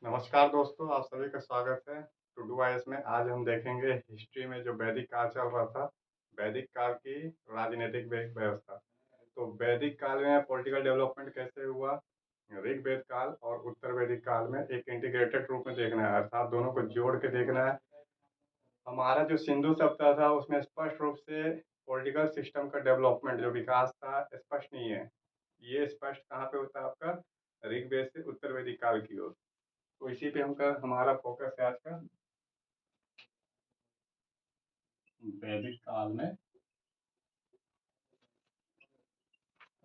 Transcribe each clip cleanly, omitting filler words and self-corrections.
नमस्कार दोस्तों, आप सभी का स्वागत है टू डू आइएस में। आज हम देखेंगे हिस्ट्री में जो वैदिक काल चल रहा था, वैदिक काल की राजनीतिक व्यवस्था। तो वैदिक काल में पॉलिटिकल डेवलपमेंट कैसे हुआ, ऋग्वेद काल और उत्तर वैदिक काल में एक इंटीग्रेटेड रूप में देखना है, अर्थात दोनों को जोड़ के देखना है। हमारा जो सिंधु सभ्यता था उसमें स्पष्ट रूप से पॉलिटिकल सिस्टम का डेवलपमेंट जो विकास था स्पष्ट नहीं है। ये स्पष्ट कहाँ पे होता है आपका, ऋग्वेद से उत्तर वैदिक काल की ओर। तो इसी पे हमारा फोकस है आज का, वैदिक काल में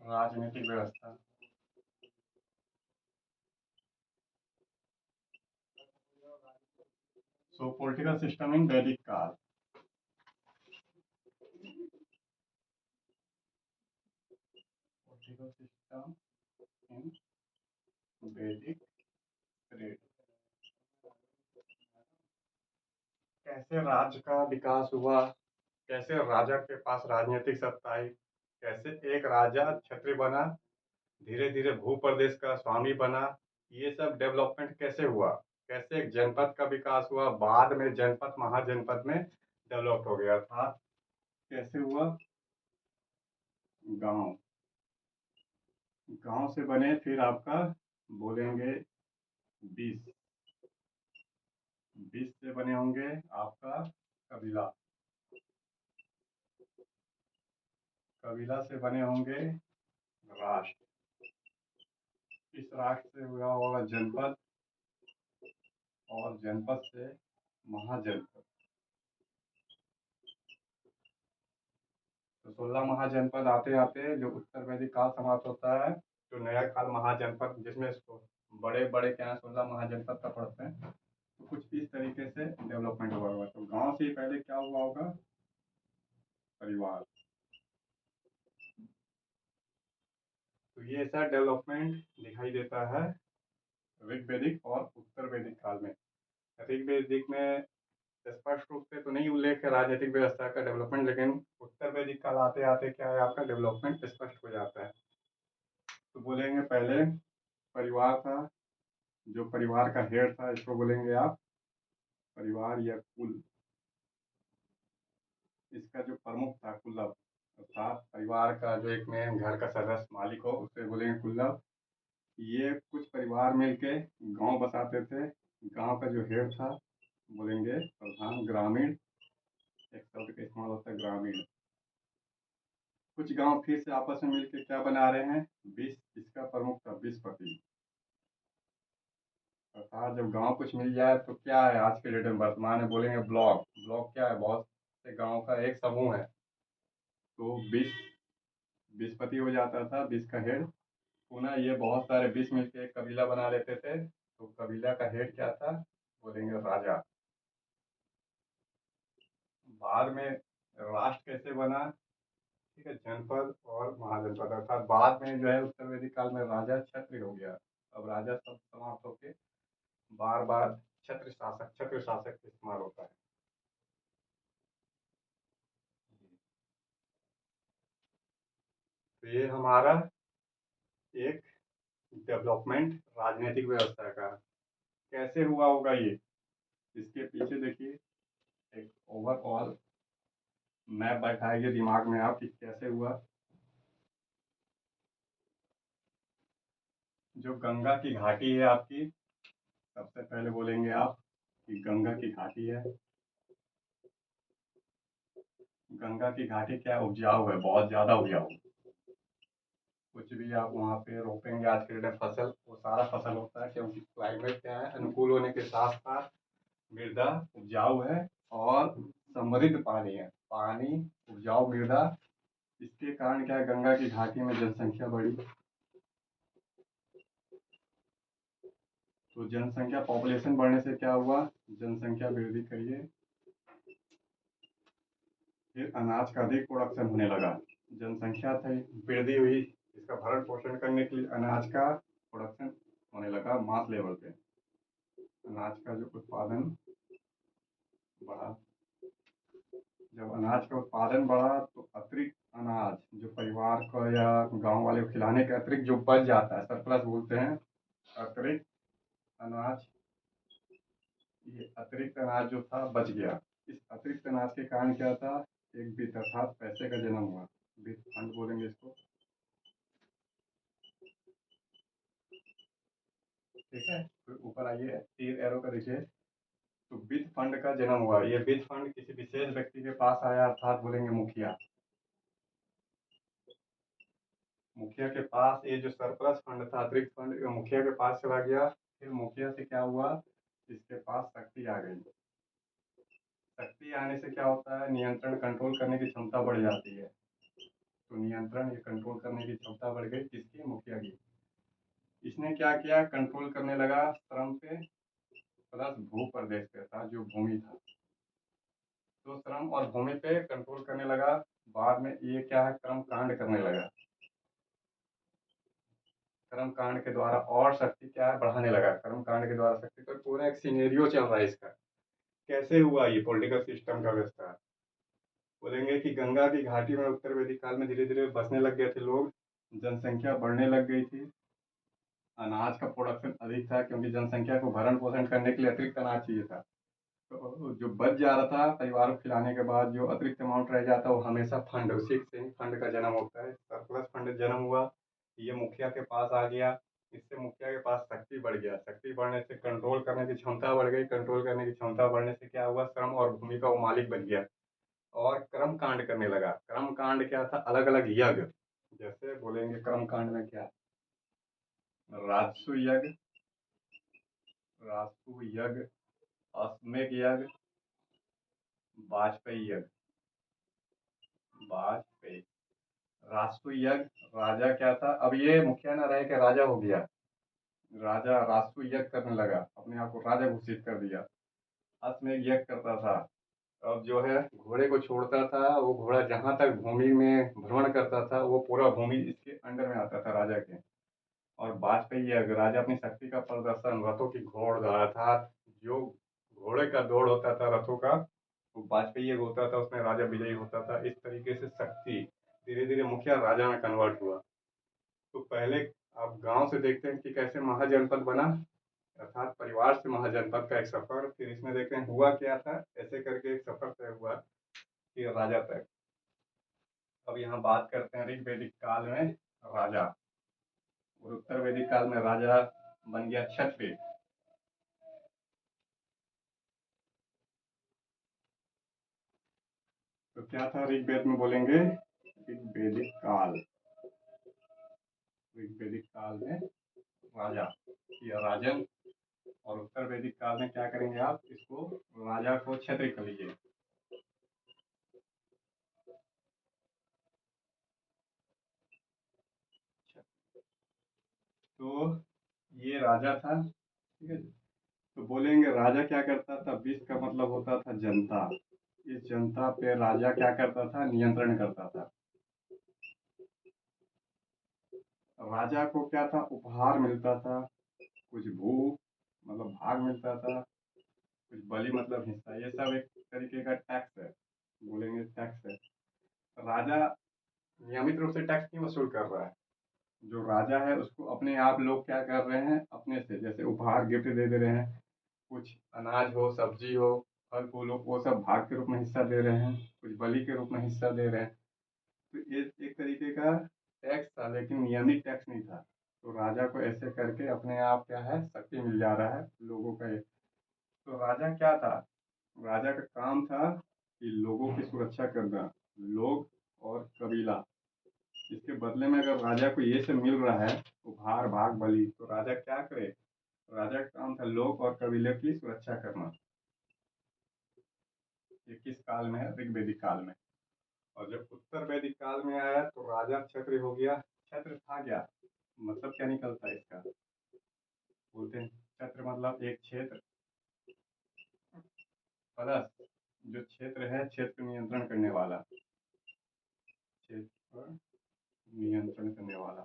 राजनीतिक व्यवस्था। सो पॉलिटिकल सिस्टम इन वैदिक काल। पॉलिटिकल सिस्टम इन वैदिक पीरियड। कैसे राज्य का विकास हुआ, कैसे राजा के पास राजनीतिक सत्ता आई, कैसे एक राजा क्षत्रिय बना, धीरे धीरे भू प्रदेश का स्वामी बना, ये सब डेवलपमेंट कैसे हुआ, कैसे एक जनपद का विकास हुआ, बाद में जनपद महाजनपद में डेवलप हो गया था, कैसे हुआ गांव, गांव से बने फिर आपका बोलेंगे बीस, बीस से बने होंगे आपका कबीला, कबीला से बने होंगे राष्ट्र, इस राष्ट्र से हुआ होगा जनपद, और जनपद से महाजनपद। तो 16 महाजनपद आते आते जो उत्तर वैदिक काल समाप्त होता है, जो नया काल महाजनपद जिसमें इसको बड़े बड़े क्या है 16 महाजनपद का पढ़ते हैं। तो कुछ इस तरीके से डेवलपमेंट हुआ होगा। तो गांव से पहले क्या हुआ होगा, परिवार। तो ये ऐसा डेवलपमेंट दिखाई देता है ऋग्वेदिक और उत्तर वैदिक काल में। ऋग्वेदिक में स्पष्ट रूप से तो नहीं उल्लेख है राजनीतिक व्यवस्था का डेवलपमेंट, लेकिन उत्तर वैदिक काल आते आते क्या है आपका डेवलपमेंट स्पष्ट हो जाता है। तो बोलेंगे पहले परिवार था, जो परिवार का हेड था इसको बोलेंगे आप परिवार या कुल। इसका जो प्रमुख था कुलव, अर्थात परिवार का जो एक मेन घर का सदस्य मालिक हो उसे बोलेंगे कुलव। ये कुछ परिवार मिलके गांव बसाते थे। गांव का जो हेड था बोलेंगे प्रधान। ग्रामीण, एक शब्द का इस्तेमाल होता है ग्रामीण। कुछ गांव फिर से आपस में मिलकर क्या बना रहे हैं, बीस, इसका प्रमुख था बीसपति। अर्थात जब गांव कुछ मिल जाए तो क्या है आज के डेट में वर्तमान में बोलेंगे ब्लॉक। ब्लॉक क्या है, बहुत से गांव का एक समूह है। तो बीस, बीसपति हो जाता था, बीस का हेड। पुनः ये बहुत सारे बीस मिलकर एक कबीला बना लेते थे। तो कबीला का हेड क्या था, बोलेंगे राजा। बाद में राष्ट्र कैसे बना, ठीक है, जनपद और महाजनपद। अर्थात बाद में जो है उत्तर वैदिक काल में राजा क्षत्रिय हो गया। अब राजा सब समाप्त होके बार बार छत्र शासक इस्तेमाल होता है। तो ये हमारा एक डेवलपमेंट राजनीतिक व्यवस्था का कैसे हुआ होगा ये, इसके पीछे देखिए एक ओवरऑल मैप बैठाएंगे दिमाग में आप कि कैसे हुआ। जो गंगा की घाटी है आपकी, सबसे पहले बोलेंगे आप कि गंगा की घाटी है। गंगा की घाटी क्या उपजाऊ है, बहुत ज्यादा उपजाऊ। कुछ भी आप वहाँ पे रोपेंगे आज के डेट फसल, वो सारा फसल होता है, क्योंकि क्लाइमेट क्या है अनुकूल होने के साथ साथ मृदा उपजाऊ है और समृद्ध पानी है, पानी उपजाऊ मृदा। इसके कारण क्या है गंगा की घाटी में जनसंख्या बढ़ी। तो जनसंख्या पॉपुलेशन बढ़ने से क्या हुआ, जनसंख्या वृद्धि करिए, फिर अनाज का अधिक प्रोडक्शन होने लगा। जनसंख्या थी, वृद्धि हुई, इसका भरण पोषण करने के लिए अनाज का प्रोडक्शन होने लगा मास लेवल पे। अनाज का जो उत्पादन बढ़ा, जब अनाज का उत्पादन बढ़ा तो अतिरिक्त अनाज जो परिवार को या गांव वाले को खिलाने के अतिरिक्त जो बच जाता है, सरप्लस बोलते हैं, अतिरिक्त अनाज ये अतिरिक्त अनाज जो था बच गया। इस अतिरिक्त अनाज के कारण क्या था, एक वित्त अर्थात पैसे का जन्म हुआ। वित्त फंड बोलेंगे इसको, ठीक है। फिर ऊपर आइए, तीर एरो का देखिए, तो वित्त फंड का जन्म हुआ। ये वित्त फंड किसी विशेष व्यक्ति के पास आया, अर्थात बोलेंगे मुखिया। मुखिया के पास ये जो सरप्लस फंड था, अतिरिक्त फंड, ये मुखिया के पास चला गया। फिर मुखिया से क्या हुआ, इसके पास शक्ति आ गई। शक्ति आने से क्या होता है, नियंत्रण कंट्रोल करने की क्षमता बढ़ जाती है। तो नियंत्रण ये कंट्रोल करने की क्षमता बढ़ गई किसकी, मुखिया की। इसने क्या किया, कंट्रोल करने लगा श्रम पे प्लस भू प्रदेश पे था, जो भूमि था। तो श्रम और भूमि पे कंट्रोल करने लगा। बाद में ये क्या है, कर्म कांड करने लगा। कर्म कांड के द्वारा और शक्ति क्या है, बढ़ाने लगा। कर्म कांड के द्वारा शक्ति, तो पूरा एक सिनेरियो चल रहा है इसका। कैसे हुआ ये पॉलिटिकल सिस्टम का विस्तार, बोलेंगे कि गंगा की घाटी में उत्तर वैदिक काल में धीरे धीरे बसने लग गए थे लोग। जनसंख्या बढ़ने लग गई थी। अनाज का प्रोडक्शन अधिक था, क्योंकि जनसंख्या को भरण पोषण करने के लिए अतिरिक्त अनाज चाहिए था। तो जो बच जा रहा था परिवार को खिलाने के बाद, जो अतिरिक्त अमाउंट रह जाता वो हमेशा फंड, उसी से फंड का जन्म होता है। सरप्लस फंड जन्म हुआ, ये मुखिया के पास आ गया। इससे मुखिया के पास शक्ति बढ़ गया। शक्ति बढ़ने से कंट्रोल करने की क्षमता बढ़ गई। कंट्रोल करने की क्षमता बढ़ने से क्या हुआ, श्रम और भूमि का वो मालिक बन गया और कर्म कांड करने लगा। कर्म कांड क्या था, अलग अलग यज्ञ। जैसे बोलेंगे कर्म कांड में क्या, राजसु यज्ञ, राजसु यज्ञ, अश्वमेध यज्ञ, वाजपेयी यज्ञ। वाजपेयी, राजसु यज्ञ, राजा क्या था, अब ये मुखिया ना रह के राजा हो गया। राजा राजसु यज्ञ करने लगा, अपने आप को राजा घोषित कर दिया। अश्वमेध यज्ञ करता था। अब जो है घोड़े को छोड़ता था, वो घोड़ा जहां तक भूमि में भ्रमण करता था, वो पूरा भूमि इसके अंडर में आता था, राजा के। और वाजपेयी यज्ञ, राजा अपनी शक्ति का प्रदर्शन, रथों की घोड़ दौड़ था, जो घोड़े का दौड़ होता था रथों का, वो वाजपेयी यज्ञ होता था, उसमें राजा विजयी होता था। इस तरीके से शक्ति धीरे धीरे मुखिया राजा में कन्वर्ट हुआ। तो पहले आप गांव से देखते हैं कि कैसे महाजनपद बना, अर्थात परिवार से महाजनपद का एक सफर। फिर इसमें देखते हैं हुआ क्या था, ऐसे करके एक सफर तय हुआ कि राजा तक। अब यहाँ बात करते हैं ऋग्वैदिक काल में राजा, और उत्तर वैदिक काल में राजा बन गया क्षत्रिय। तो क्या था ऋग्वेद में, बोलेंगे ऋग्वैदिक काल। ऋग्वैदिक काल में राजा या राजन, और उत्तर वैदिक काल में क्या करेंगे आप, इसको राजा को क्षत्रिय कर लीजिए। तो ये राजा था, ठीक है। तो बोलेंगे राजा क्या करता था, विश्व का मतलब होता था जनता। इस जनता पे राजा क्या करता था, नियंत्रण करता था। राजा को क्या था, उपहार मिलता था, कुछ भू मतलब भाग मिलता था, कुछ बलि मतलब हिस्सा, ये सब एक तरीके का टैक्स है, बोलेंगे टैक्स है। राजा नियमित रूप से टैक्स नहीं वसूल कर रहा है। जो राजा है उसको अपने आप लोग क्या कर रहे हैं, अपने से जैसे उपहार गिफ्ट दे दे रहे हैं, कुछ अनाज हो, सब्जी हो, फल फूल हो, वो सब भाग के रूप में हिस्सा दे रहे हैं, कुछ बलि के रूप में हिस्सा दे रहे हैं। तो ये एक तरीके का टैक्स था, लेकिन नियमित टैक्स नहीं था। तो राजा को ऐसे करके अपने आप क्या है, शक्ति मिल जा रहा है लोगों का। तो राजा क्या था, राजा का काम था कि लोगों की सुरक्षा करना, लोग और कबीला। इसके बदले में अगर राजा को ये सब मिल रहा है, उपहार भाग बलि, तो राजा क्या करे, राजा का काम था लोग और कबीले की सुरक्षा करना। ये किस काल में है, ऋग्वैदिक काल में। और जब उत्तर वैदिक काल में आया तो राजा क्षत्रिय हो गया। क्षत्र था क्या, मतलब क्या निकलता है इसका, बोलते हैं क्षत्र मतलब एक क्षेत्र प्लस जो क्षेत्र है, क्षेत्र नियंत्रण करने वाला, क्षेत्र पर नियंत्रण करने वाला।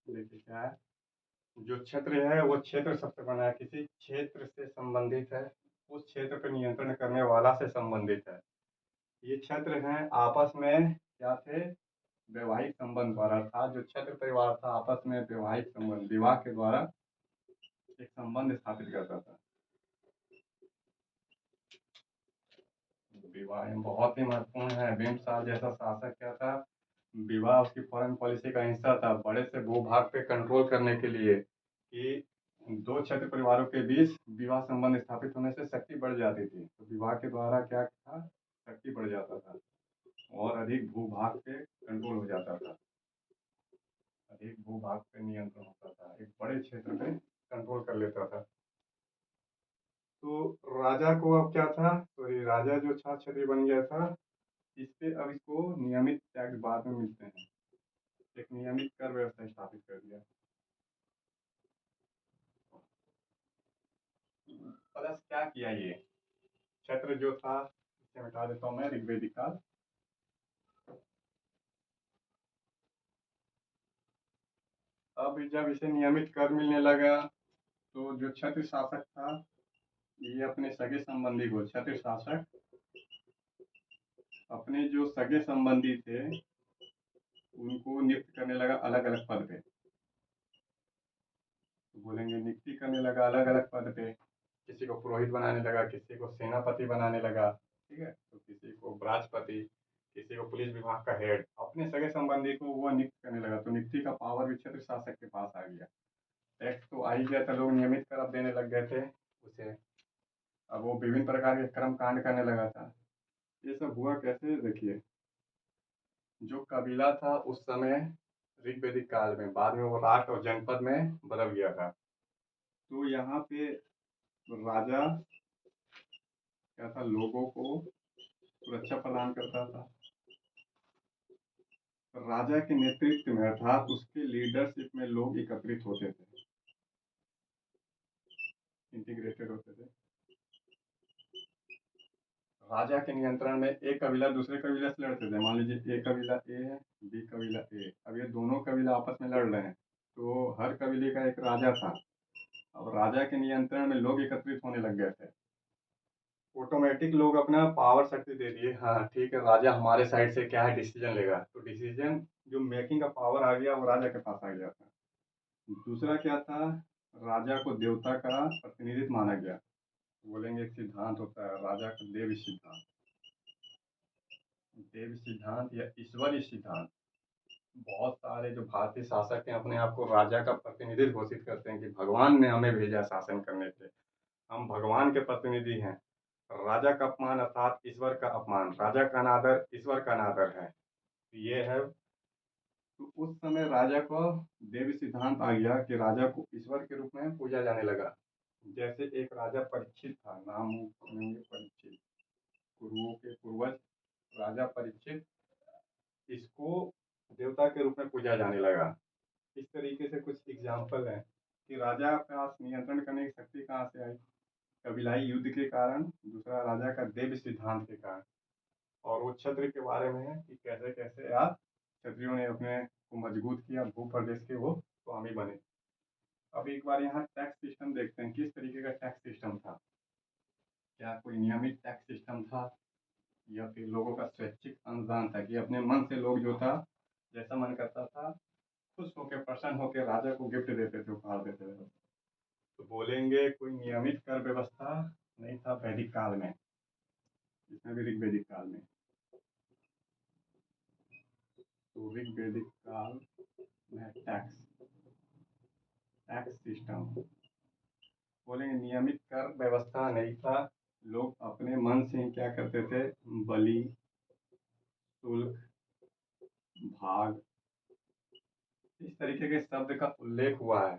देखिए क्या है, जो क्षेत्र है वो क्षेत्र शब्द बना है, किसी क्षेत्र से संबंधित है, उस क्षेत्र पर नियंत्रण करने वाला से संबंधित है। ये क्षेत्र हैं आपस में क्या थे, वैवाहिक संबंध द्वारा, अर्थात जो क्षत्रिय परिवार था आपस में वैवाहिक संबंध, विवाह के द्वारा एक संबंध स्थापित करता था। विवाह बहुत ही महत्वपूर्ण है। बिंबिसार जैसा शासक क्या था, विवाह उसकी फॉरेन पॉलिसी का हिस्सा था, बड़े से भूभाग पे कंट्रोल करने के लिए कि दो क्षेत्र परिवारों के बीच विवाह संबंध स्थापित होने से शक्ति बढ़ जाती थी। तो विवाह के द्वारा क्या था, शक्ति बढ़ जाता था और अधिक भूभाग पे कंट्रोल हो जाता था, अधिक भूभाग पे नियंत्रण होता था, एक बड़े क्षेत्र पे कंट्रोल कर लेता था। तो राजा को अब क्या था, तो ये राजा जो था क्षत्रिय बन गया था, इस पे अब इसको नियमित टैक्स बाद में मिलते हैं, एक नियमित कर व्यवस्था स्थापित कर दिया। प्लस क्या किया, ये क्षेत्र जो था, इसे मिटा देता हूँ मैं, ऋग्वेदिक काल। अब जब इसे नियमित कर मिलने लगा, तो जो क्षत्रिय शासक था, ये अपने सगे संबंधी को, क्षत्रिय शासक अपने जो सगे संबंधी थे उनको नियुक्त करने लगा अलग अलग पद पे। तो बोलेंगे नियुक्ति करने लगा अलग अलग पद पे, किसी को पुरोहित बनाने लगा, किसी को सेनापति बनाने लगा, ठीक है, तो किसी को ब्राजपति, किसी को पुलिस विभाग का हेड, अपने सगे संबंधी को वो नियुक्त करने लगा। तो नियुक्ति का पावर भी क्षेत्र शासक के पास आ गया। टैक्स तो आ ही गया था, लोग नियमित कर अब देने लग गए थे उसे। अब वो विभिन्न प्रकार के कर्म कांड करने लगा था। ये सब हुआ कैसे, देखिए, जो कबीला था उस समय ऋग्वेदिक काल में, बाद में वो राष्ट्र और जनपद में बदल गया था। तो यहाँ पे राजा क्या था, लोगों को सुरक्षा प्रदान करता था। राजा के नेतृत्व में, अर्थात उसके लीडरशिप में लोग एकत्रित होते थे, इंटीग्रेटेड होते थे। राजा के नियंत्रण में एक कबीला दूसरे कबीले से लड़ते थे। मान लीजिए ए कबीला ए है, बी कबीला ए, अब ये दोनों कबीला आपस में लड़ रहे हैं, तो हर कबीले का एक राजा था। अब राजा के नियंत्रण में लोग एकत्रित होने लग गए थे, ऑटोमेटिक लोग अपना पावर शक्ति दे दिए, हाँ ठीक है, राजा हमारे साइड से क्या है डिसीजन लेगा, तो डिसीजन जो मेकिंग का पावर आ गया वो राजा के पास आ गया था। दूसरा क्या था, राजा को देवता का प्रतिनिधित्व माना गया। बोलेंगे एक सिद्धांत होता है राजा का, देव सिद्धांत, देव सिद्धांत या ईश्वरीय सिद्धांत। बहुत सारे जो भारतीय शासक हैं अपने आप को राजा का प्रतिनिधि घोषित करते हैं कि भगवान ने हमें भेजा शासन करने के, हम भगवान के प्रतिनिधि हैं। राजा का अपमान अर्थात ईश्वर का अपमान, राजा का अनादर ईश्वर का अनादर है, ये है। तो उस समय राजा को देव सिद्धांत आ गया कि राजा को ईश्वर के रूप में पूजा जाने लगा। जैसे एक राजा परीक्षित था, नाम सुनेंगे परीक्षित, कुरुओं के पूर्वज राजा परीक्षित, इसको देवता के रूप में पूजा जाने लगा। इस तरीके से कुछ एग्जाम्पल हैं कि राजा के पास नियंत्रण करने की शक्ति कहाँ से आई, कबीलाई युद्ध के कारण, दूसरा राजा का देव सिद्धांत के कारण, और वो क्षत्रिय के बारे में है कि कैसे कैसे आप क्षत्रियों ने अपने को मजबूत किया, भू प्रदेश के वो स्वामी बने। अब एक बार यहाँ टैक्स सिस्टम देखते हैं, किस तरीके का टैक्स सिस्टम था। क्या कोई नियमित टैक्स सिस्टम था, या फिर लोगों का स्वैच्छिक अनुदान था कि अपने मन से लोग जो था, जैसा मन करता था, खुश होकर प्रसन्न होकर राजा को गिफ्ट देते थे, उपहार देते थे। तो बोलेंगे कोई नियमित कर व्यवस्था नहीं था वैदिक काल में, इसमें भी ऋग्वेदिक काल में। तो ऋग्वेदिक काल में टैक्स सिस्टम, बोलेंगे नियमित कर व्यवस्था नहीं था। लोग अपने मन से ही क्या करते थे, बलि, शुल्क, भाग, इस तरीके के शब्द का उल्लेख हुआ है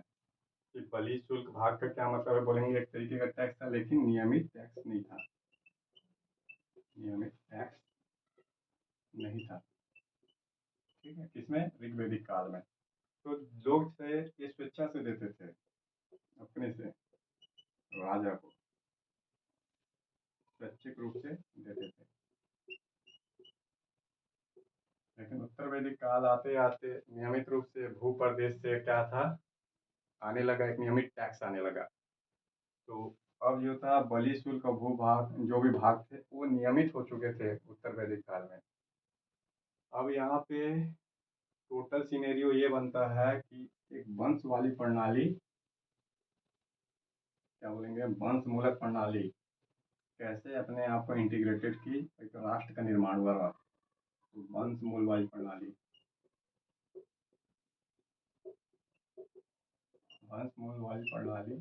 कि बलि, शुल्क, भाग का क्या मतलब है। बोलेंगे एक तरीके का टैक्स था, लेकिन नियमित टैक्स नहीं था, नियमित टैक्स नहीं था, ठीक है, किसमें, ऋग्वेदिक काल में। तो लोग से ये स्वेच्छा से देते थे, अपने से राजा को स्वैच्छिक रूप से देते थे। लेकिन उत्तर वैदिक काल आते आते नियमित रूप से भू प्रदेश से क्या था, आने लगा, एक नियमित टैक्स आने लगा। तो अब जो था बलि, शुल्क और भू भाग, जो भी भाग थे वो नियमित हो चुके थे उत्तर वैदिक काल में। अब यहाँ पे टोटल सिनेरियो ये बनता है कि एक वंश वाली प्रणाली, क्या बोलेंगे, वंश मूलक प्रणाली कैसे अपने आप को इंटीग्रेटेड की एक राष्ट्र का निर्माण हुआ रहा। तो वंश मूल वाली प्रणाली, वंश मूल वाली प्रणाली,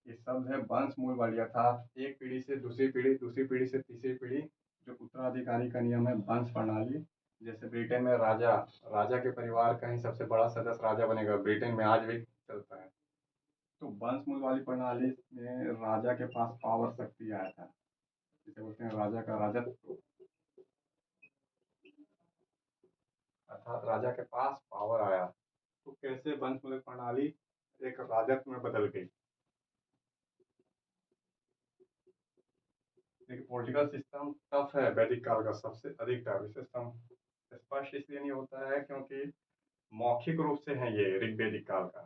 ये शब्द है वंश मूल वाली, अर्थात एक पीढ़ी से दूसरी पीढ़ी, दूसरी पीढ़ी से तीसरी पीढ़ी, जो उत्तराधिकारी का नियम है वंश प्रणाली। जैसे ब्रिटेन में राजा, राजा के परिवार का ही सबसे बड़ा सदस्य राजा बनेगा, ब्रिटेन में आज भी चलता है। तो वंश मूल वाली प्रणाली में राजा के पास पावर, शक्ति आया था, जिसे बोलते हैं राजा का राजत्व, अर्थात राजा के पास पावर आया। तो कैसे वंश मूल प्रणाली एक राजत्व में बदल गई। देखिए पॉलिटिकल सिस्टम टफ है वैदिक काल का, सबसे अधिक टफ सिस्टम। स्पष्ट इसलिए नहीं होता है क्योंकि मौखिक रूप से है ये ऋग्वेदिक काल का।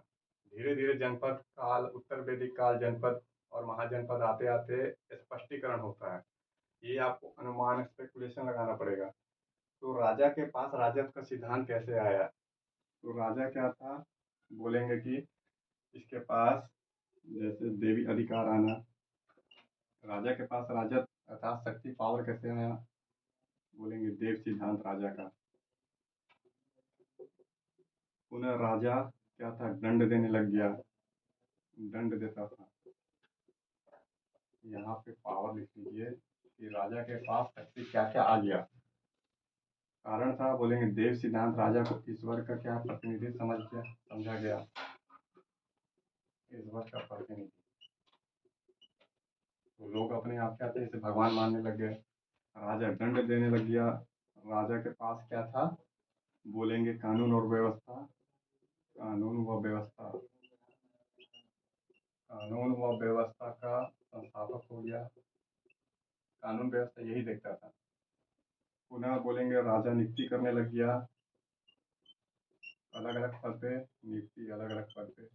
धीरे धीरे जनपद काल, उत्तर वैदिक काल, जनपद और महाजनपद आते आते स्पष्टीकरण होता है। ये आपको अनुमान, स्पेकुलेशन लगाना पड़ेगा। तो राजा के पास राजत्व का सिद्धांत कैसे आया। तो राजा क्या था, बोलेंगे कि इसके पास जैसे देवी अधिकार आना, राजा के पास राजत्व अर्थात शक्ति, पावर कैसे आया, बोलेंगे देव सिद्धांत राजा का। पुनः राजा क्या था, दंड देने लग गया, दंड देता था। यहाँ पे पावर लिख लीजिए कि राजा के पास शक्ति क्या क्या आ गया। कारण था, बोलेंगे देव सिद्धांत राजा को ईश्वर का क्या प्रतिनिधि समझा गया, ईश्वर का प्रतिनिधि। तो लोग अपने आप क्या थे, इसे भगवान मानने लग गए। राजा दंड देने लग गया। राजा के पास क्या था, बोलेंगे कानून और व्यवस्था, कानून व व्यवस्था, कानून व व्यवस्था का संस्थापक हो गया। कानून व्यवस्था यही देखता था। पुनः बोलेंगे राजा नियुक्ति करने लग गया, अलग अलग पद पे नियुक्ति, अलग अलग पद पे।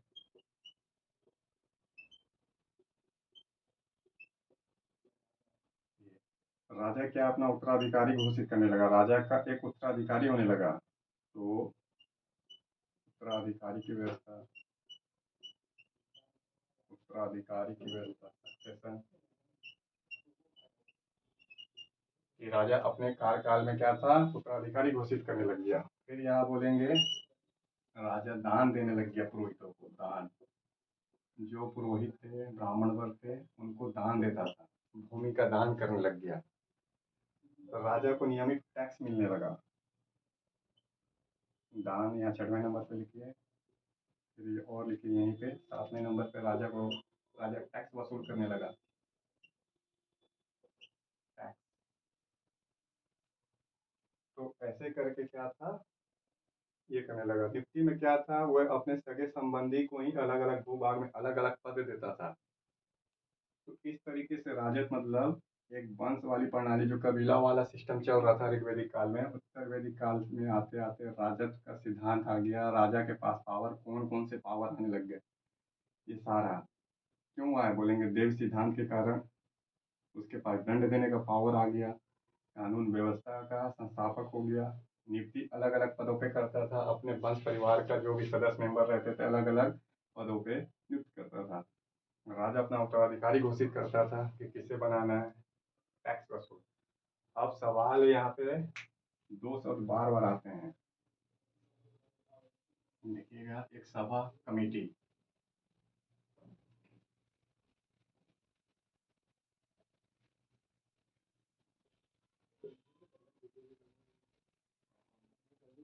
राजा क्या अपना उत्तराधिकारी घोषित करने लगा, राजा का एक उत्तराधिकारी होने लगा। तो उत्तराधिकारी की व्यवस्था, उत्तराधिकारी की व्यवस्था सक्सेशन, कि राजा अपने कार्यकाल में क्या था, उत्तराधिकारी घोषित करने लग गया। फिर यहाँ बोलेंगे राजा दान देने लग गया पुरोहितों को, दान। जो पुरोहित थे, ब्राह्मण वर्ग थे, उनको दान देता था, भूमि का दान करने लग गया। तो राजा को नियमित टैक्स मिलने लगा। दान यहाँ 6वें नंबर पे लिखिए, फिर ये और लिखिए यहीं पे 7वें नंबर पे, राजा टैक्स वसूल करने लगा। टैक्स, तो ऐसे करके क्या था, ये करने लगा। नियुक्ति में क्या था, वह अपने सगे संबंधी को ही अलग अलग भूभाग में अलग अलग पद देता था। तो इस तरीके से राजत मतलब एक वंश वाली प्रणाली, जो कबीला वाला सिस्टम चल रहा था ऋग्वेदिक काल में, उत्तर वैदिक काल में आते आते राजत का सिद्धांत आ गया। राजा के पास पावर, कौन कौन से पावर आने लग गए। ये सारा क्यों आया, बोलेंगे देव सिद्धांत के कारण। उसके पास दंड देने का पावर आ गया, कानून व्यवस्था का संस्थापक हो गया, नियुक्ति अलग अलग पदों पे करता था, अपने वंश परिवार का जो भी सदस्य मेंबर रहते थे अलग अलग पदों पे नियुक्त करता था। राजा अपना उत्तराधिकारी घोषित करता था कि किसे बनाना है, टैक्स वसूल। अब सवाल यहाँ पे दो शब्द बार बार आते हैं, देखिएगा, एक सभा, कमेटी।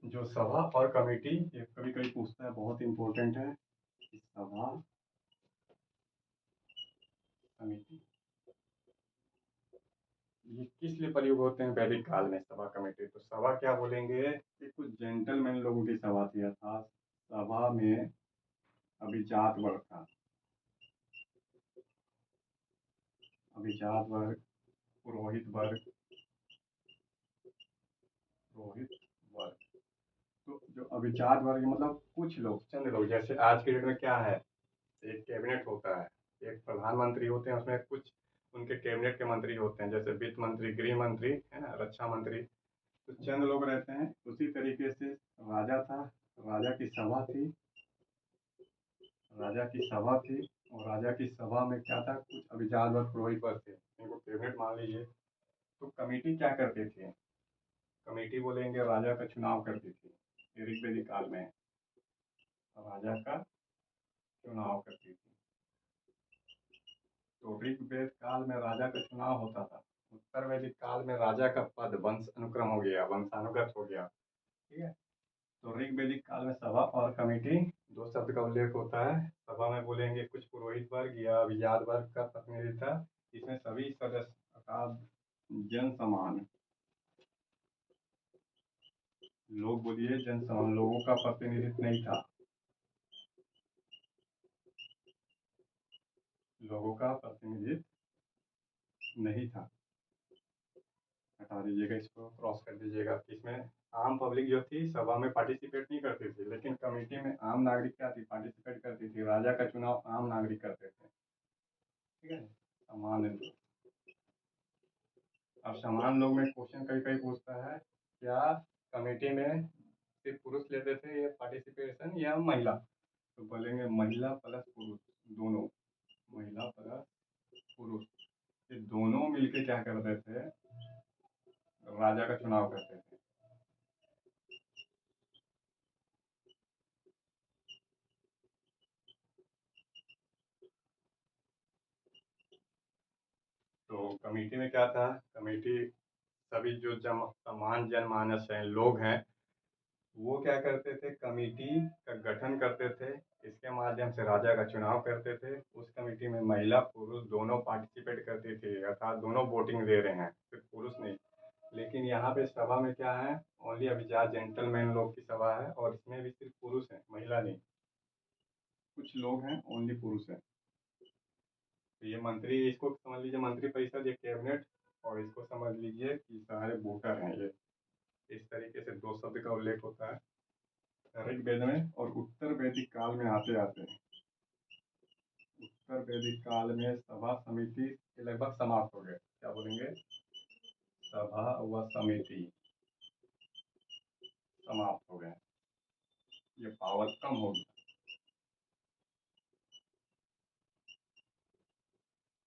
जो सभा और कमेटी, ये कभी कभी पूछता है, बहुत इंपॉर्टेंट है। सभा, कमेटी, ये किस लिए प्रयोग होते हैं वैदिक काल में, सभा कमेटी। तो सभा क्या बोलेंगे, ये कुछ जेंटलमैन लोगों की सभा थी, अर्थात सभा में अभिजात वर्ग था, अभिजात वर्ग, पुरोहित वर्ग, पुरोहित वर्ग। तो जो अभिजात वर्ग मतलब कुछ लोग, चंद लोग, जैसे आज के डेट में क्या है, एक कैबिनेट होता है, एक प्रधानमंत्री होते हैं, उसमें कुछ उनके कैबिनेट के मंत्री होते हैं, जैसे वित्त मंत्री, गृह मंत्री है ना, रक्षा मंत्री। तो चंद लोग रहते हैं। उसी तरीके से राजा था, राजा की सभा थी, राजा की सभा थी और राजा की सभा में क्या था, कुछ अभिजात वर्ग पुरोहित वर्ग थे, इनको कैबिनेट मान लीजिए। तो कमेटी क्या करती थी, कमेटी बोलेंगे राजा का चुनाव करती थी ऋग्वेदिक काल में, राजा का चुनाव करती थी। तो ऋग्वेद काल में राजा का चुनाव होता था। उत्तर वैदिक काल में राजा का पद वंश अनुक्रम हो गया, वंशानुगत हो गया। ठीक है। तो ऋग्वेदिक काल में सभा और कमेटी दो शब्द का उल्लेख होता है। सभा में बोलेंगे कुछ पुरोहित वर्ग या अभिजात वर्ग का प्रतिनिधित्व था। इसमें सभी सदस्य अर्थात जन समान लोग, बोलिए जन समान लोगों का प्रतिनिधित्व नहीं था, लोगों का प्रतिनिधित्व नहीं था। हटा दीजिएगा, इसको क्रॉस कर दीजिएगा। इसमें आम पब्लिक जो थी सभा में पार्टिसिपेट नहीं करती थी, लेकिन कमेटी में आम नागरिक क्या थी, पार्टिसिपेट करती थी। राजा का चुनाव आम नागरिक करते थे। ठीक है, सामान्य लोग। अब समान लोग में क्वेश्चन कई कई पूछता है, क्या कमेटी में सिर्फ पुरुष लेते थे या पार्टिसिपेशन या महिला? तो बोलेंगे महिला प्लस पुरुष दोनों, महिला प्लस पुरुष ये दोनों मिलके क्या करते थे, राजा का चुनाव करते थे। तो कमेटी में क्या था, कमेटी सभी जो समान जनमानस हैं, लोग हैं, वो क्या करते थे, कमेटी का गठन करते थे। इसके माध्यम से राजा का चुनाव करते थे। उस कमेटी में महिला पुरुष दोनों पार्टिसिपेट करते थे, अर्थात दोनों वोटिंग दे रहे हैं, सिर्फ पुरुष नहीं। लेकिन यहाँ पे सभा में क्या है, ओनली अभिजात जेंटलमैन लोग की सभा है और इसमें भी सिर्फ पुरुष है, महिला नहीं। कुछ लोग हैं ओनली पुरुष है। तो ये मंत्री, इसको समझ लीजिए मंत्री परिषद, ये कैबिनेट, और इसको समझ लीजिए कि सारे वोटर हैं ये। इस तरीके से दो शब्द का उल्लेख होता है ऋग्वेद में। और उत्तर वैदिक काल में आते आते उत्तर वैदिक काल में सभा समिति के लगभग समाप्त हो गए। क्या बोलेंगे, सभा व समिति समाप्त हो गए, ये पावर कम हो गया।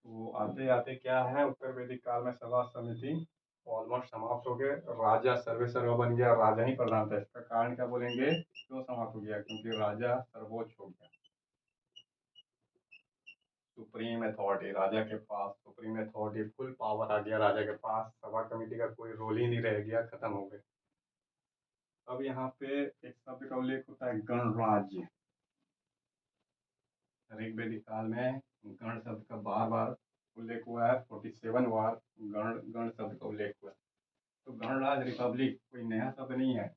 तो आते आते क्या है, उत्तर वैदिक काल में सभा समिति ऑलमोस्ट समाप्त हो गए। राजा सर्वे सर्वा बन गया, राजा ही प्रधान था। इसका कारण क्या बोलेंगे, क्यों समाप्त हो गया, क्योंकि राजा सर्वोच्च हो गया। सुप्रीम अथॉरिटी राजा के पास, सुप्रीम अथॉरिटी फुल पावर आ गया राजा के पास। सभा कमेटी का कोई रोल ही नहीं रह गया, खत्म हो गए। अब यहाँ पे एक शब्द का उल्लेख होता है गणराज्य। ऋग्वेदिक काल में गण शब्द का बार बार उल्लेख हुआ है, 47 बार गण गण शब्द का उल्लेख हुआ है। तो गणराज्य रिपब्लिक कोई नया शब्द नहीं है।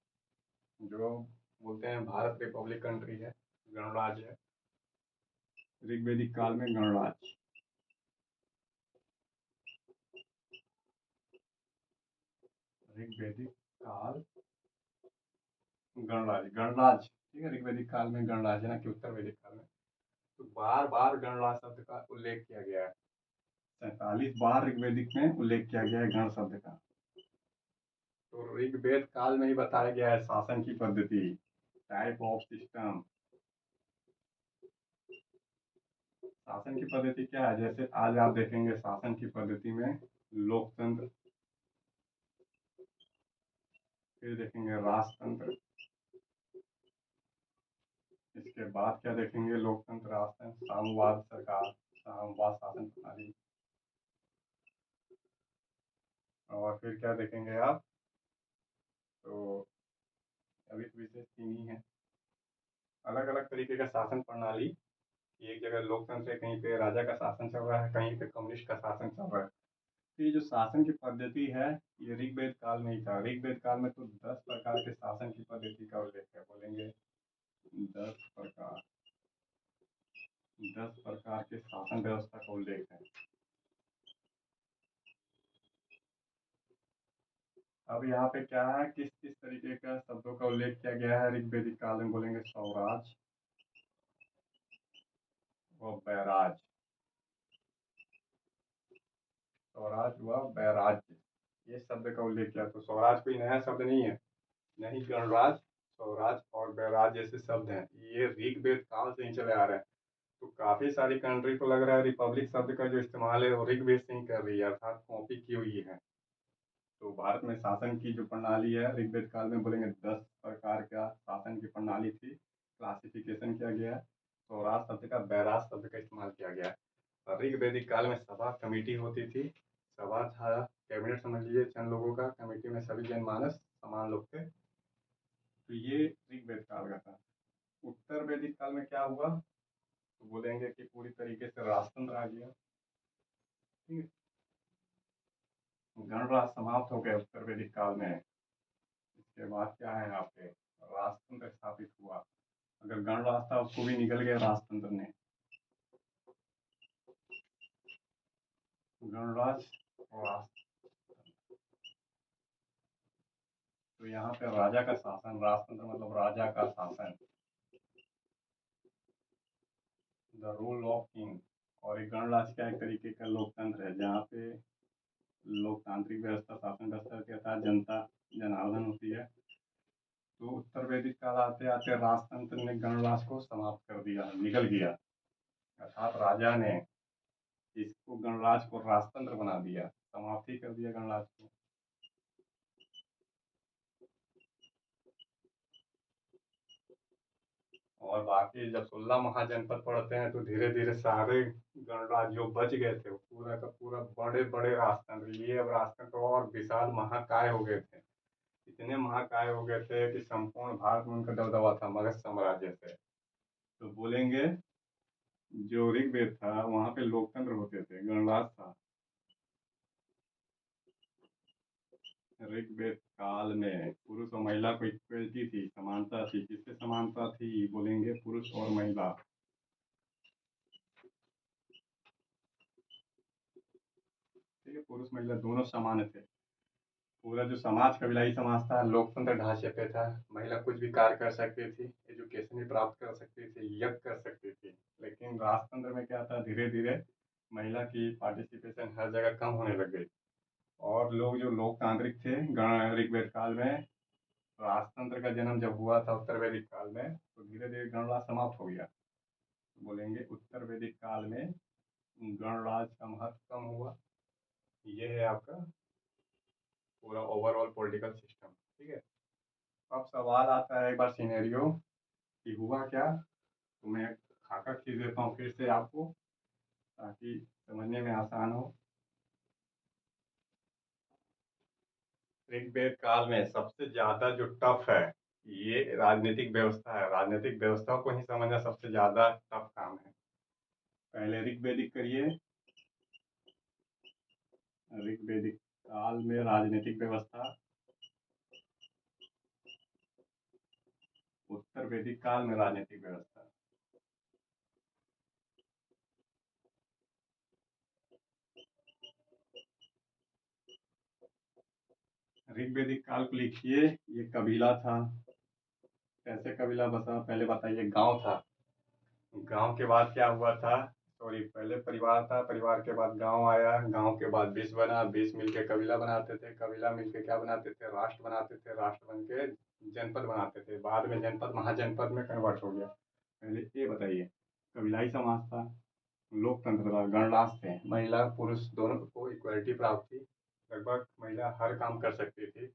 जो बोलते हैं भारत रिपब्लिक कंट्री है, गणराज्य है। ऋग्वेदिक काल में गणराज्य, ऋग्वेदिक काल गणराज्य, गणराज्य। ठीक है, ऋग्वेदिक काल में गणराज्य, ना कि उत्तर वैदिक काल में। तो बार बार गणराज्य शब्द का उल्लेख किया गया है। 47 बार ऋग्वेदिक में उल्लेख किया गया है गण शब्द का। तो ऋग्वेद काल में ही बताया गया है शासन की पद्धति, टाइप ऑफ सिस्टम। शासन की पद्धति क्या है, जैसे आज आप देखेंगे शासन की पद्धति में लोकतंत्र, फिर देखेंगे राजतंत्र, इसके बाद क्या देखेंगे, लोकतंत्र, राजतंत्र, साम्यवाद सरकार, साम्यवाद शासन प्रणाली, और फिर क्या देखेंगे आप, तो अभी तो विशेष तीन ही है। अलग अलग तरीके का शासन प्रणाली। एक जगह लोकतंत्र है, कहीं पे राजा का शासन चल रहा है, कहीं पे कम्युनिस्ट का शासन चल रहा है। तो ये जो शासन की पद्धति है, ये ऋग्वेद काल में ही था। ऋग्वेद काल में तो 10 प्रकार के शासन की पद्धति का उल्लेख है। बोलेंगे 10 प्रकार, 10 प्रकार के शासन व्यवस्था का उल्लेख है। अब यहाँ पे क्या है, किस किस तरीके का शब्दों का उल्लेख किया गया है ऋग्वेदिक काल में। बोलेंगे स्वराज व बैराज, स्वराज व बैराज्य। ये शब्द का उल्लेख किया। तो स्वराज कोई नया शब्द नहीं है, नहीं गणराज, स्वराज और बैराज जैसे शब्द हैं ये ऋग्वेद काल से ही चले आ रहे हैं। तो काफी सारी कंट्री को लग रहा है रिपब्लिक शब्द का जो इस्तेमाल है वो ऋग्वेद से ही कर रही है, अर्थात कॉपी की हुई है। तो भारत में शासन की जो प्रणाली है ऋग्वेद काल में बोलेंगे 10 प्रकार का शासन की प्रणाली थी, क्लासिफिकेशन किया गया है। स्वराज शब्द का बैराज शब्द का इस्तेमाल किया गया है। और ऋग्वेदिक काल में सभा कमेटी होती थी, सभा था कैबिनेट समझ लीजिए चंद लोगों का, कमेटी में सभी जनमानस समान लोग थे। तो ये ऋग्वेद काल का था। उत्तर वैदिक काल में क्या हुआ, तो बोलेंगे कि पूरी तरीके से राजतंत्र आ गया। ठीक है, गणराज समाप्त हो गया उत्तर वैदिक काल में। इसके बाद क्या है यहाँ पे, राजतंत्र स्थापित हुआ। अगर गणराज था उसको भी निकल गया राजतंत्र ने। गणराज राज, तो यहाँ पे राजा का शासन, राजतंत्र मतलब राजा का शासन, द रूल ऑफ किंग। और एक गणराज का एक तरीके का लोकतंत्र है जहाँ पे लोकतांत्रिक व्यवस्था, शासन व्यवस्था के तहत जनता जनार्दन होती है। तो उत्तर वैदिक काल आते आते राजतंत्र ने गणराज को समाप्त कर दिया, निकल गया, अर्थात राजा ने इसको गणराज को राजतंत्र बना दिया, समाप्ति कर दिया गणराज को। और बाकी जब 16 महाजनपद पढ़ते हैं तो धीरे धीरे सारे गणराज्य जो बच गए थे वो पूरा का पूरा बड़े बड़े राजतंत्र, ये अब राजतंत्र और विशाल महाकाय हो गए थे। इतने महाकाय हो गए थे कि संपूर्ण भारत में उनका दबदबा था मगध साम्राज्य से। तो बोलेंगे जो ऋग्वेद था वहां पे लोकतंत्र होते थे, गणराज था। ऋग्वेद काल में पुरुष और महिला को इक्वलिटी थी, समानता थी। किससे समानता थी, बोलेंगे पुरुष और महिला। ठीक है, पुरुष महिला दोनों समान थे। पूरा जो समाज कबीलाई समाज था लोकतंत्र ढांचे पे था, महिला कुछ भी कार्य कर सकती थी, एजुकेशन भी प्राप्त कर सकती थी, यज्ञ कर सकती थी। लेकिन राजतंत्र में क्या था, धीरे धीरे महिला की पार्टिसिपेशन हर जगह कम होने लग गई। और लोग जो लोकतांत्रिक थे ऋग्वेद काल में, राजतंत्र का जन्म जब हुआ था उत्तर वैदिक काल में तो धीरे धीरे गणराज समाप्त हो गया। तो बोलेंगे उत्तर वैदिक काल में गणराज का महत्व कम हुआ। ये है आपका पूरा ओवरऑल पॉलिटिकल सिस्टम। ठीक है, अब सवाल आता है एक बार सिनेरियो कि हुआ क्या। तो मैं खाका खींच देता हूँ फिर से आपको ताकि समझने में आसान हो। ऋग्वेद काल में सबसे ज्यादा जो टफ है ये राजनीतिक व्यवस्था है, राजनीतिक व्यवस्था को ही समझना सबसे ज्यादा टफ काम है। पहले ऋग्वेदिक करिए, ऋग्वेदिक काल में राजनीतिक व्यवस्था, उत्तर वैदिक काल में राजनीतिक व्यवस्था। ऋग्वेदिक काल को लिखिए, ये कबीला था। कैसे कबीला बसा पहले बताइए, गांव था। गांव के बाद क्या हुआ था, सॉरी पहले परिवार था, परिवार के बाद गांव आया, गांव के बाद विश्व बना, विश्व मिलके कबीला बनाते थे, कबीला मिलके क्या बनाते थे, राष्ट्र बनाते थे, राष्ट्र बन के जनपद बनाते थे, बाद में जनपद महाजनपद में कन्वर्ट हो गया। पहले ये बताइए, कबीलाई समाज था, लोकतंत्र था, गणराज थे, महिला पुरुष दोनों को इक्वलिटी प्राप्त थी, लगभग महिला हर काम कर सकती थी।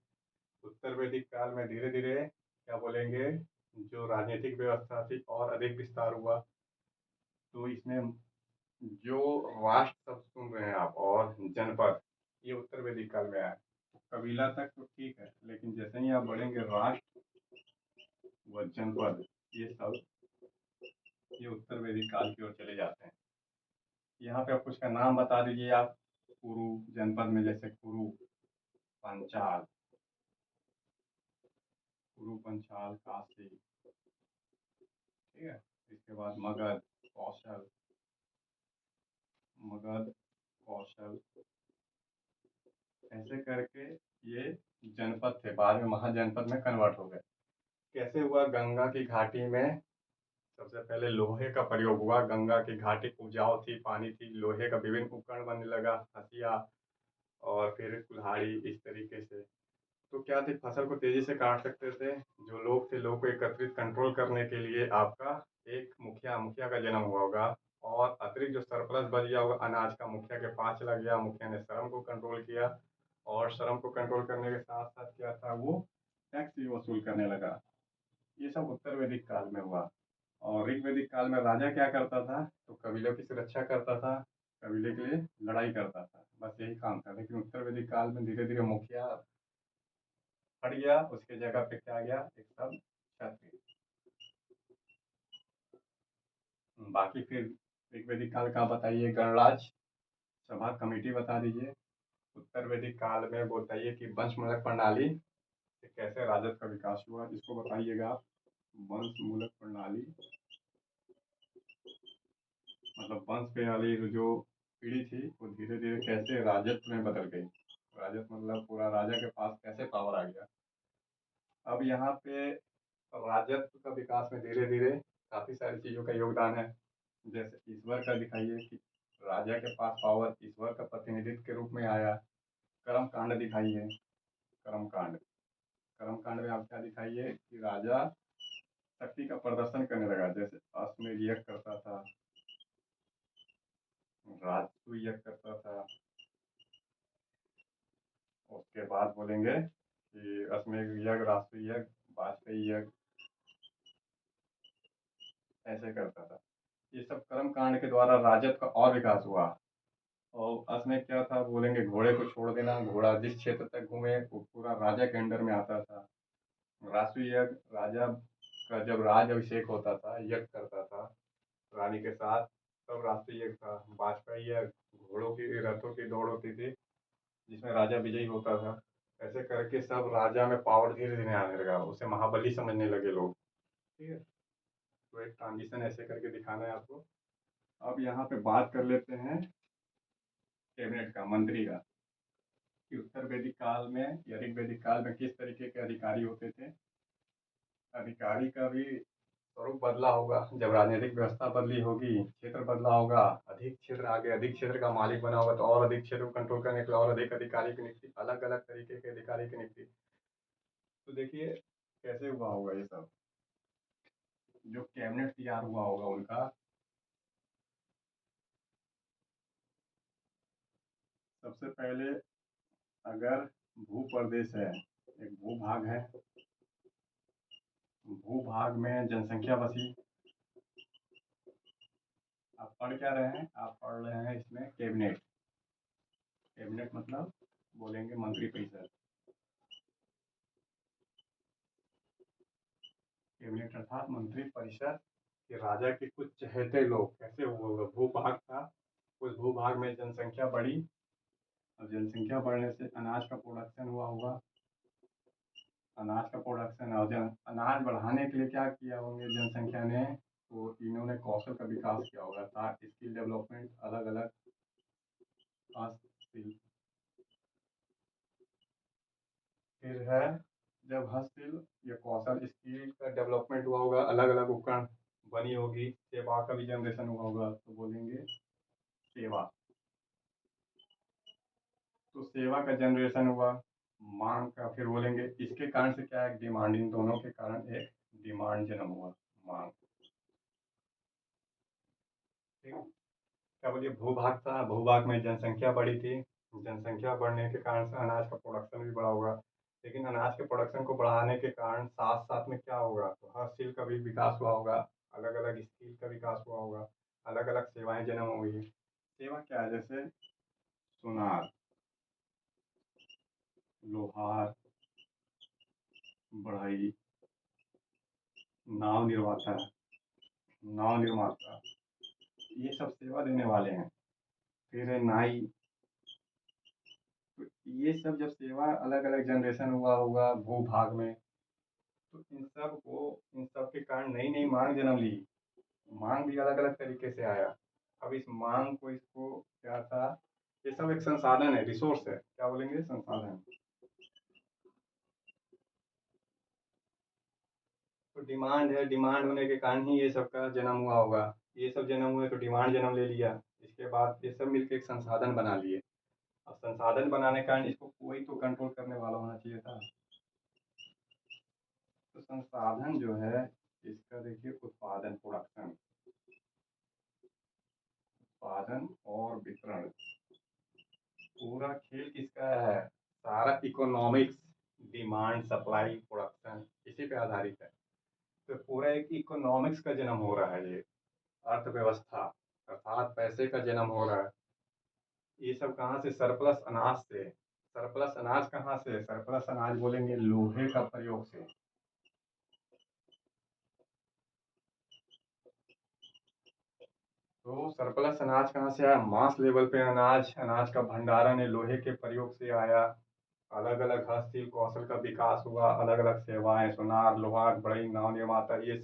उत्तर वैदिक काल में धीरे धीरे क्या बोलेंगे, जो राजनीतिक व्यवस्था थी और अधिक विस्तार हुआ। तो इसमें जो राष्ट्र शब्द सुन रहे हैं आप और जनपद, ये उत्तर वैदिक काल में आया। कबीला तक तो ठीक है, लेकिन जैसे ही आप बढ़ेंगे राष्ट्र व जनपद, ये सब ये उत्तर वैदिक काल की ओर चले जाते हैं। यहाँ पे आप कुछ का नाम बता दीजिए आप। कुरु जनपद में जैसे कुरु, पंचाल, कुरु पंचाल काशी। ठीक है, इसके बाद मगध, कौशल, मगध, कौशल, ऐसे करके ये जनपद थे, बाद में महाजनपद में कन्वर्ट हो गए। कैसे हुआ, गंगा की घाटी में सबसे पहले लोहे का प्रयोग हुआ। गंगा की घाटी उपजाऊ थी, पानी थी, लोहे का विभिन्न उपकरण बनने लगा, हथिया, और फिर कुल्हाड़ी इस तरीके से। तो क्या थे, फसल को तेज़ी से काट सकते थे। जो लोग थे, लोग को एकत्रित कंट्रोल करने के लिए आपका एक मुखिया मुखिया का जन्म हुआ होगा। और अतिरिक्त जो सरप्लस बच गया होगा अनाज का, मुखिया के पास चला गया, मुखिया ने श्रम को कंट्रोल किया। और श्रम को कंट्रोल करने के साथ साथ क्या था, वो टैक्स भी वसूल करने लगा। ये सब उत्तर वैदिक काल में हुआ। और ऋग्वैदिक काल में राजा क्या करता था, तो कबीलों की सुरक्षा करता था, कबीले के लिए लड़ाई करता था, बस यही काम था। लेकिन उत्तर वैदिक काल में धीरे धीरे मुखिया हट गया, उसके जगह पे क्या आ गया, एक सब क्षत्रिय। बाकी फिर ऋग्वैदिक काल का बताइए, गणराज सभा कमेटी बता दीजिए। उत्तर वैदिक काल में बताइए कि वंशमूलक प्रणाली से कैसे राजस्व का विकास हुआ, इसको बताइएगा आप। वंशमूलक प्रणाली मतलब वंश पे वाली जो पीढ़ी थी वो धीरे धीरे कैसे राजत्व में बदल गई। राजत्व मतलब पूरा राजा के पास कैसे पावर आ गया। अब यहाँ पे राजत्व का विकास में धीरे धीरे काफी सारी चीजों का योगदान है। जैसे ईश्वर का दिखाइए कि राजा के पास पावर ईश्वर का प्रतिनिधित्व के रूप में आया। कर्म कांड दिखाइए। कर्म कांड, कर्म कांड में आप क्या दिखाइए कि राजा शक्ति का प्रदर्शन करने लगा। जैसे अश्वमेध यज्ञ करता था, राजसूय यज्ञ करता था। उसके बाद बोलेंगे कि अश्वमेध यज्ञ, राजसूय यज्ञ, वाजपेयी यज्ञ ऐसे करता था। ये सब कर्म कांड के द्वारा राजत्व का और विकास हुआ। और उसमें क्या था बोलेंगे, घोड़े को छोड़ देना। घोड़ा जिस क्षेत्र तक घूमे वो पूरा राजा के अंडर में आता था। राष्ट्रीय यज्ञ, राजा का जब राज अभिषेक होता था, यज्ञ करता था रानी के साथ, तब राष्ट्रीय यज्ञ था। वाजपेयी यज्ञ, घोड़ों की रथों की दौड़ होती थी जिसमें राजा विजयी होता था। ऐसे करके सब राजा में पावर धीरे धीरे आने लगा, उसे महाबली समझने लगे लोग। ठीक है, तो एक ट्रांजिशन ऐसे करके दिखाना है आपको। अब यहाँ पे बात कर लेते हैं कैबिनेट का, मंत्री का, कि उत्तर वैदिक काल में या ऋग्वैदिक काल में किस तरीके के अधिकारी होते थे। अधिकारी का भी स्वरूप बदला होगा जब राजनीतिक व्यवस्था बदली होगी, क्षेत्र बदला होगा, अधिक क्षेत्र आगे अधिक क्षेत्र का मालिक बना होगा, तो और अधिक क्षेत्र को कंट्रोल करने के लिए और अधिक अधिकारी की नियुक्ति, अलग अलग तरीके के अधिकारी की नियुक्ति। तो देखिए कैसे हुआ होगा ये सब। जो कैबिनेट तैयार हुआ होगा उनका, सबसे पहले अगर भू प्रदेश है, एक भूभाग है, भूभाग में जनसंख्या बसी। आप पढ़ क्या रहे हैं, आप पढ़ रहे हैं इसमें कैबिनेट। कैबिनेट मतलब बोलेंगे मंत्रिपरिषद। कैबिनेट अर्थात मंत्रिपरिषद के राजा के कुछ चहेते लोग। कैसे हुआ होगा, भूभाग था, उस भूभाग में जनसंख्या बढ़ी, और जनसंख्या बढ़ने से अनाज का प्रोडक्शन हुआ होगा। अनाज का प्रोडक्शन और अनाज बढ़ाने के लिए क्या किया होंगे जनसंख्या ने, तो इन्होंने कौशल का विकास किया होगा, था स्किल डेवलपमेंट, अलग अलग स्किल। फिर है जब हस्तशिल्प या कौशल स्किल का डेवलपमेंट हुआ होगा, अलग अलग उपकरण बनी होगी, सेवा का भी जनरेशन हुआ होगा, तो बोलेंगे सेवा। तो सेवा का जनरेशन हुआ। मांग का फिर बोलेंगे, इसके कारण से क्या है, डिमांड, इन दोनों के कारण एक डिमांड जन्म हुआ, मांग। ठीक, क्या बोलिए, भूभाग था, भूभाग में जनसंख्या बढ़ी थी, जनसंख्या बढ़ने के कारण से अनाज का प्रोडक्शन भी बढ़ा होगा। लेकिन अनाज के प्रोडक्शन को बढ़ाने के कारण साथ साथ में क्या होगा, तो हर स्किल का भी विकास हुआ होगा, अलग अलग स्किल का विकास हुआ होगा, अलग अलग सेवाएं जन्म हुई है। सेवा क्या है, जैसे सुनार, लोहार, बढ़ई, नाव निर्माता, नाव निर्माता, ये सब सेवा देने वाले हैं। फिर है नाई। तो ये सब जब सेवा अलग अलग जनरेशन हुआ होगा भू भाग में, तो इन सब के कारण नई नई मांग जन्म ली। मांग भी अलग अलग तरीके से आया। अब इस मांग को, इसको क्या था, ये सब एक संसाधन है, रिसोर्स है, क्या बोलेंगे, संसाधन। तो डिमांड है, डिमांड होने के कारण ही ये सब का जन्म हुआ होगा। ये सब जन्म हुए तो डिमांड जन्म ले लिया, इसके बाद ये सब मिलकर एक संसाधन बना लिए। अब संसाधन बनाने के कारण इसको कोई तो कंट्रोल करने वाला होना चाहिए था। तो संसाधन जो है इसका देखिए उत्पादन, प्रोडक्शन, उत्पादन और वितरण, पूरा खेल किसका है? सारा इकोनॉमिक्स, डिमांड सप्लाई प्रोडक्शन इसी पे आधारित है। तो पूरा एक इकोनॉमिक्स का जन्म हो रहा है, ये अर्थव्यवस्था अर्थात पैसे का जन्म हो रहा है। ये सब कहाँ से? सरप्लस अनाज से। सरप्लस अनाज कहाँ से? सरप्लस अनाज बोलेंगे लोहे का प्रयोग से। तो सरप्लस अनाज कहाँ से आया? मास लेवल पे अनाज, अनाज का भंडारण है लोहे के प्रयोग से आया। अलग अलग हस्तशिल्प कौशल का विकास हुआ, अलग अलग सेवाएं, सुनार, लोहार, बढ़ई, नाव निर्माता, ये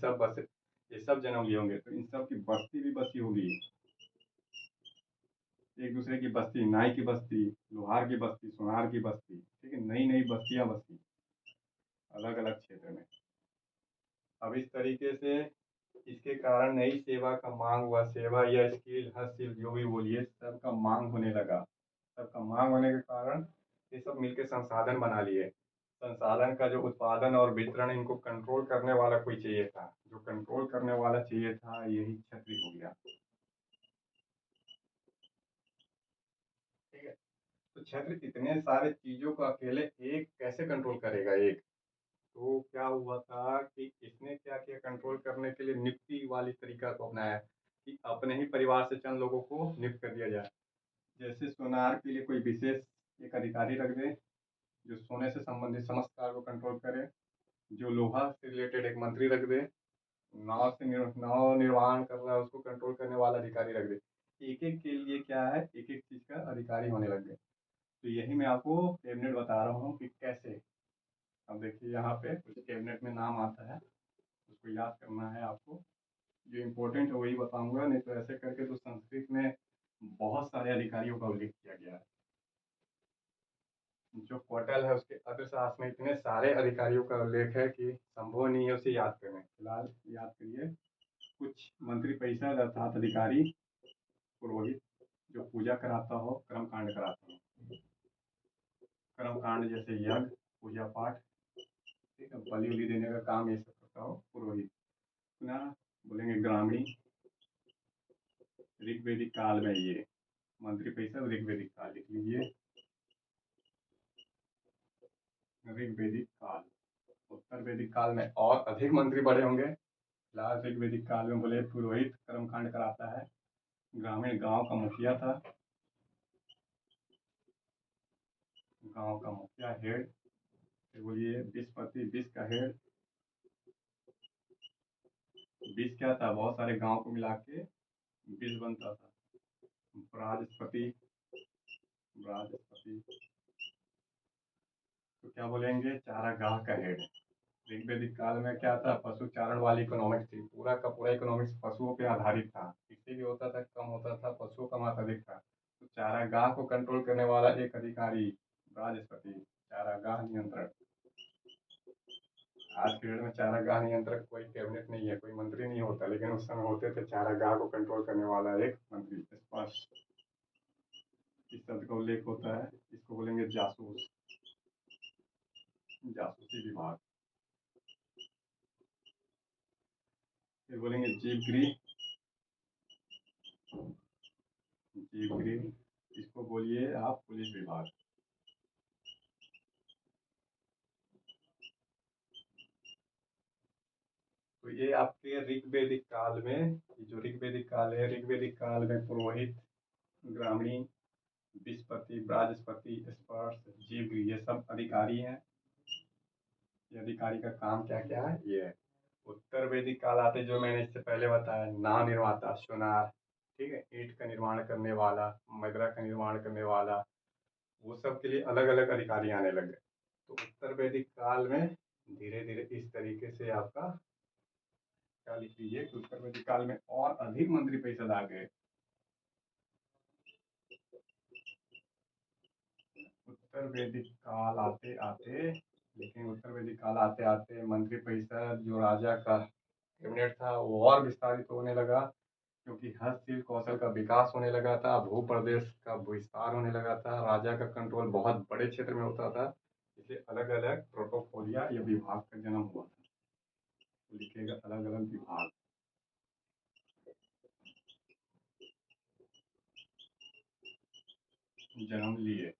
सब जन्म लिए होंगे। तो इन सब की बस्ती भी बसी होगी, एक दूसरे की बस्ती, नाई की बस्ती, लोहार की बस्ती, सुनार की बस्ती, ठीक है, नई नई बस्तियां बसी अलग अलग क्षेत्र में। अब इस तरीके से इसके कारण नई सेवा का मांग हुआ, सेवा या स्किल, हस्तशिल्प जो भी बोलिए, सबका मांग होने लगा। सबका मांग होने के कारण ये सब मिलकर संसाधन बना लिए। संसाधन का जो उत्पादन और वितरण, इनको कंट्रोल करने वाला कोई चाहिए था। जो कंट्रोल करने वाला चाहिए था, यही क्षत्रिय हो गया। ठीक है। तो क्षत्रिय इतने सारे चीजों को अकेले एक कैसे कंट्रोल करेगा? एक तो क्या हुआ था कि इसने क्या किया, कंट्रोल करने के लिए नियुक्ति वाली तरीका को अपनाया कि अपने ही परिवार से चंद लोगों को नियुक्त कर दिया जाए। जैसे सोनार के लिए कोई विशेष एक अधिकारी रख दे, जो सोने से संबंधित समस्त कार्य को कंट्रोल करे। जो लोहा से रिलेटेड एक मंत्री रख दे। नाव निर्माण कर रहा है उसको कंट्रोल करने वाला अधिकारी रख दे। एक एक के लिए क्या है, एक एक चीज का अधिकारी होने लग गए। तो यही मैं आपको कैबिनेट बता रहा हूँ कि कैसे। अब देखिए यहाँ पे कुछ कैबिनेट में नाम आता है, उसको याद करना है आपको। जो इम्पोर्टेंट है वही बताऊंगा, नहीं तो ऐसे करके तो संस्कृत में बहुत सारे अधिकारियों का उल्लेख किया गया है। जो पोर्टल है उसके अर्थशास्त्र में इतने सारे अधिकारियों का उल्लेख है कि संभव नहीं है उसे याद करने। फिलहाल याद करिए कुछ मंत्री परिषद अर्थात अधिकारी, पुरोहित, जो पूजा कराता हो, कर्म कांड कराता हो। कर्म कांड जैसे यज्ञ, पूजा पाठ, ठीक है, बलि उलि देने का काम ये सब करता हो पुरोहित। पुनः बोलेंगे ग्रामीण, ऋग्वेदिक काल में ये मंत्री परिषद ऋग्वेदिक काल लिख लीजिए। ऋग्वेदिक काल। उत्तर वैदिक काल में और अधिक मंत्री बड़े होंगे। फिलहाल ऋग्वेदिक काल में बोले पुरोहित कर्मकांड कराता है। ग्रामीण गांव का मुखिया था, गांव का मुखिया हेड। फिर बोलिए विस्पति, विष का हेड। विष क्या था? बहुत सारे गांव को मिला के विष बनता था। बृहस्पति, बृहस्पति तो क्या बोलेंगे? चारागाह का हेड। ऋग्वेदिक काल में क्या था? पशु चारण वाली इकोनॉमिक्स थी। पूरा का पूरा इकोनॉमिक्स पशुओं पे आधारित था। किसी भी होता था, कम होता था, पशुओं का मात्रा अधिक था। तो चारागाह को कंट्रोल करने वाला एक अधिकारी बृहस्पति, चारागाह नियंत्रक। आज के डेट में चारागाह नियंत्रक कोई कैबिनेट नहीं है, कोई मंत्री नहीं होता, लेकिन उस समय होते थे। चारागाह को कंट्रोल करने वाला एक मंत्री स्पष्ट इस शब्द का उल्लेख होता है। इसको बोलेंगे जासूस, जासूसी विभाग। फिर बोलेंगे जीवगृह, जीवगृह इसको बोलिए आप पुलिस विभाग। तो ये आपके ऋग्वेदिक काल में, जो ऋग्वेदिक काल है, ऋग्वेदिक काल में पुरोहित, ग्रामीण, विस्पति, बृहस्पति, स्पर्श, जीवगृह ये सब अधिकारी हैं। ये अधिकारी का काम क्या क्या है ये है। उत्तर वैदिक काल आते जो मैंने इससे पहले बताया, नाव निर्माता, सोनार, ठीक है, ईंट का निर्माण करने वाला, मदिरा का निर्माण करने वाला, वो सब के लिए अलग अलग अधिकारी आने लगे। तो उत्तर वैदिक काल में धीरे धीरे इस तरीके से आपका क्या लिख लीजिए कि उत्तर वैदिक काल में और अधिक मंत्री परिषद आ गए। उत्तर वैदिक काल आते आते, लेकिन उत्तर वैदिक काल आते आते मंत्री परिषद जो राजा का कैबिनेट था वो और विस्तारित होने लगा। क्योंकि हस्तशिल्प कौशल का विकास होने लगा था, भूप्रदेश का विस्तार होने लगा था, राजा का कंट्रोल बहुत बड़े क्षेत्र में होता था, इसलिए अलग-अलग प्रोटोपोलिया या विभाग का जन्म हुआ था। तो लिखिएगा अलग-अलग विभाग जन्म लिए।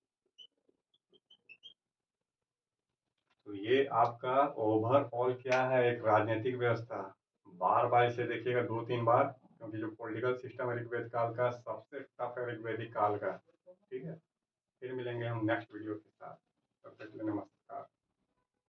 तो ये आपका ओवरऑल क्या है, एक राजनीतिक व्यवस्था। बार-बार इसे देखिएगा 2-3 बार, क्योंकि जो पॉलिटिकल सिस्टम है ऋग्वेद काल का सबसे टफ है ऋग्वेदिक काल का। ठीक है? फिर मिलेंगे हम नेक्स्ट वीडियो के साथ। तब तक के लिए नमस्कार।